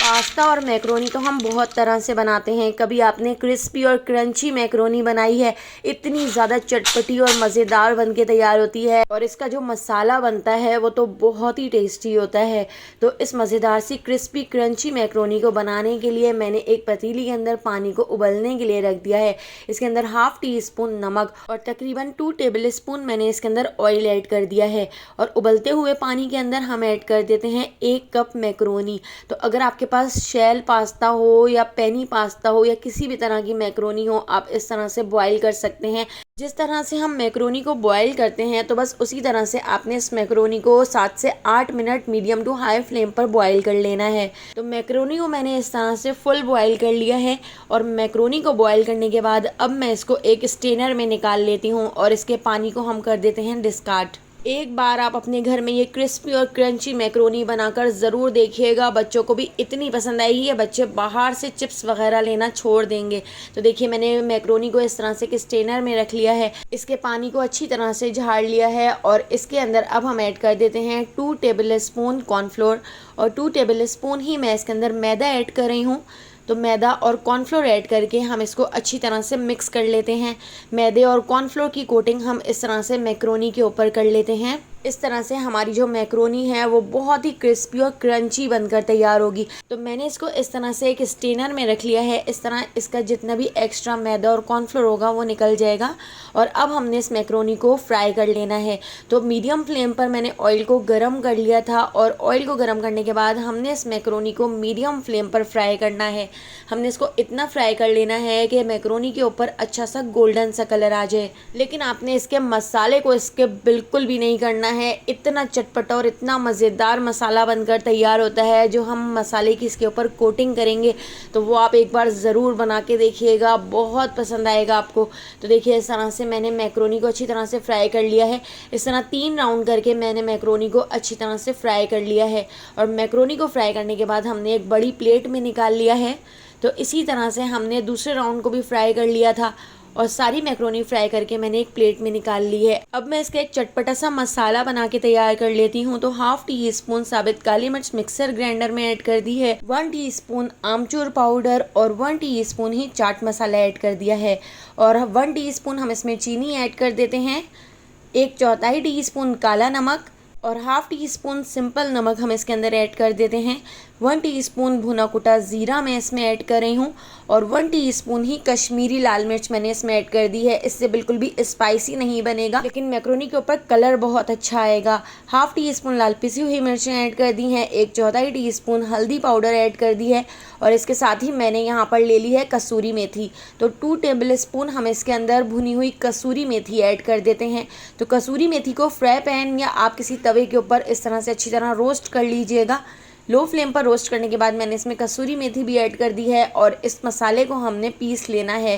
Pasta और macaroni तो हम बहुत तरह से बनाते हैं। कभी आपने क्रिस्पी और क्रंची मैक्रोनी बनाई है, इतनी ज़्यादा चटपटी और मज़ेदार बन के तैयार होती है। और इसका जो मसाला बनता है वो तो बहुत ही टेस्टी होता है। तो इस मज़ेदार सी क्रिस्पी क्रंची मैक्रोनी को बनाने के लिए मैंने एक पतीली के अंदर पानी को उबलने के लिए रख दिया है। इसके अंदर हाफ टी स्पून नमक और तकरीबन 2 टेबल स्पून मैंने इसके अंदर ऑयल ऐड कर दिया है। और उबलते हुए पानी के अंदर हम ऐड कर देते हैं 1 कप मैक्रोनी। तो अगर आपके पास शैल पास्ता हो या पेनी पास्ता हो या किसी भी तरह की मैक्रोनी हो, आप इस तरह से बॉईल कर सकते हैं। जिस तरह से हम मैक्रोनी को बॉईल करते हैं तो बस उसी तरह से आपने इस मैक्रोनी को 7 से 8 minute medium to high flame पर बॉईल कर लेना है। तो मैक्रोनी को मैंने इस तरह से फुल बॉईल कर लिया है। और मैक्रोनी को बॉईल करने के बाद अब मैं इसको एक स्ट्रेनर में निकाल लेती हूँ और इसके पानी को हम कर देते हैं डिस्कार्ड। एक बार आप अपने घर में ये क्रिस्पी और क्रंची मैक्रोनी बनाकर ज़रूर देखिएगा। बच्चों को भी इतनी पसंद आएगी है, बच्चे बाहर से चिप्स वगैरह लेना छोड़ देंगे। तो देखिए, मैंने मैक्रोनी को इस तरह से एक स्ट्रेनर में रख लिया है, इसके पानी को अच्छी तरह से झाड़ लिया है। और इसके अंदर अब हम ऐड कर देते हैं 2 टेबल स्पून कॉर्नफ्लोर और 2 टेबल स्पून ही मैं इसके अंदर मैदा ऐड कर रही हूँ। तो मैदा और कॉर्नफ्लोर ऐड करके हम इसको अच्छी तरह से मिक्स कर लेते हैं। मैदे और कॉर्नफ्लोर की कोटिंग हम इस तरह से मैक्रोनी के ऊपर कर लेते हैं। इस तरह से हमारी जो मैक्रोनी है वो बहुत ही क्रिस्पी और क्रंची बनकर तैयार होगी। तो मैंने इसको इस तरह से एक स्ट्रेनर में रख लिया है। इस तरह इसका जितना भी एक्स्ट्रा मैदा और कॉर्नफ्लोर होगा वो निकल जाएगा। और अब हमने इस मैक्रोनी को फ्राई कर लेना है। तो मीडियम फ्लेम पर मैंने ऑयल को गर्म कर लिया था और ऑयल को गर्म करने के बाद हमने इस मैक्रोनी को मीडियम फ्लेम पर फ्राई करना है। हमने इसको इतना फ्राई कर लेना है कि मैक्रोनी के ऊपर अच्छा सा गोल्डन सा कलर आ जाए। लेकिन आपने इसके मसाले को इसके बिल्कुल भी नहीं करना है। इतना चटपटा और इतना मज़ेदार मसाला बनकर तैयार होता है। जो हम मसाले की इसके ऊपर कोटिंग करेंगे तो वो आप एक बार ज़रूर बना के देखिएगा, बहुत पसंद आएगा आपको। तो देखिए, इस तरह से मैंने मैक्रोनी को अच्छी तरह से फ्राई कर लिया है। इस तरह 3 राउंड करके मैंने मैक्रोनी को अच्छी तरह से फ्राई कर लिया है। और मैक्रोनी को फ्राई करने के बाद हमने एक बड़ी प्लेट में निकाल लिया है। तो इसी तरह से हमने दूसरे राउंड को भी फ्राई कर लिया था और सारी मैक्रोनी फ्राई करके मैंने एक प्लेट में निकाल ली है। अब मैं इसका एक चटपटा सा मसाला बना के तैयार कर लेती हूँ। तो हाफ टी स्पून साबित काली मिर्च मिक्सर ग्राइंडर में ऐड कर दी है, 1 टीस्पून आमचूर पाउडर और 1 टीस्पून ही चाट मसाला ऐड कर दिया है। और 1 टीस्पून हम इसमें चीनी ऐड कर देते हैं, 1/4 टीस्पून काला नमक और हाफ टी स्पून सिंपल नमक हम इसके अंदर ऐड कर देते हैं। 1 टीस्पून भुना कुटा ज़ीरा मैं इसमें ऐड कर रही हूँ और 1 टीस्पून ही कश्मीरी लाल मिर्च मैंने इसमें ऐड कर दी है। इससे बिल्कुल भी स्पाइसी नहीं बनेगा, लेकिन मैक्रोनी के ऊपर कलर बहुत अच्छा आएगा। हाफ टी स्पून लाल पिसी हुई मिर्चें ऐड कर दी हैं, 1/4 टीस्पून हल्दी पाउडर ऐड कर दी है। और इसके साथ ही मैंने यहाँ पर ले ली है कसूरी मेथी। तो 2 टेबल स्पून हम इसके अंदर भुनी हुई कसूरी मेथी ऐड कर देते हैं। तो कसूरी मेथी को फ्राई पैन या आप किसी तवे के ऊपर इस तरह से अच्छी तरह रोस्ट कर लीजिएगा। लो फ्लेम पर रोस्ट करने के बाद मैंने इसमें कसूरी मेथी भी ऐड कर दी है और इस मसाले को हमने पीस लेना है।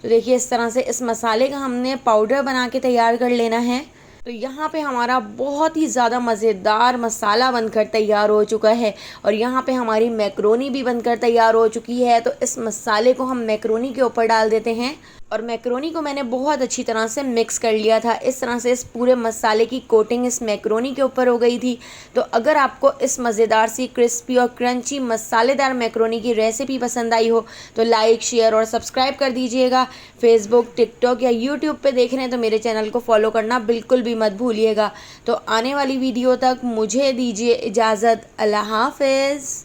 तो देखिए, इस तरह से इस मसाले का हमने पाउडर बना के तैयार कर लेना है। तो यहाँ पे हमारा बहुत ही ज़्यादा मज़ेदार मसाला बनकर तैयार हो चुका है और यहाँ पे हमारी मैक्रोनी भी बनकर तैयार हो चुकी है। तो इस मसाले को हम मैक्रोनी के ऊपर डाल देते हैं और मैक्रोनी को मैंने बहुत अच्छी तरह से मिक्स कर लिया था। इस तरह से इस पूरे मसाले की कोटिंग इस मैक्रोनी के ऊपर हो गई थी। तो अगर आपको इस मज़ेदार सी क्रिस्पी और क्रंची मसालेदार मैक्रोनी की रेसिपी पसंद आई हो तो लाइक, शेयर और सब्सक्राइब कर दीजिएगा। फेसबुक, टिकटॉक या यूट्यूब पे देख रहे हैं तो मेरे चैनल को फॉलो करना बिल्कुल भी मत भूलिएगा। तो आने वाली वीडियो तक मुझे दीजिए इजाज़त। अल्लाह हाफ़िज़।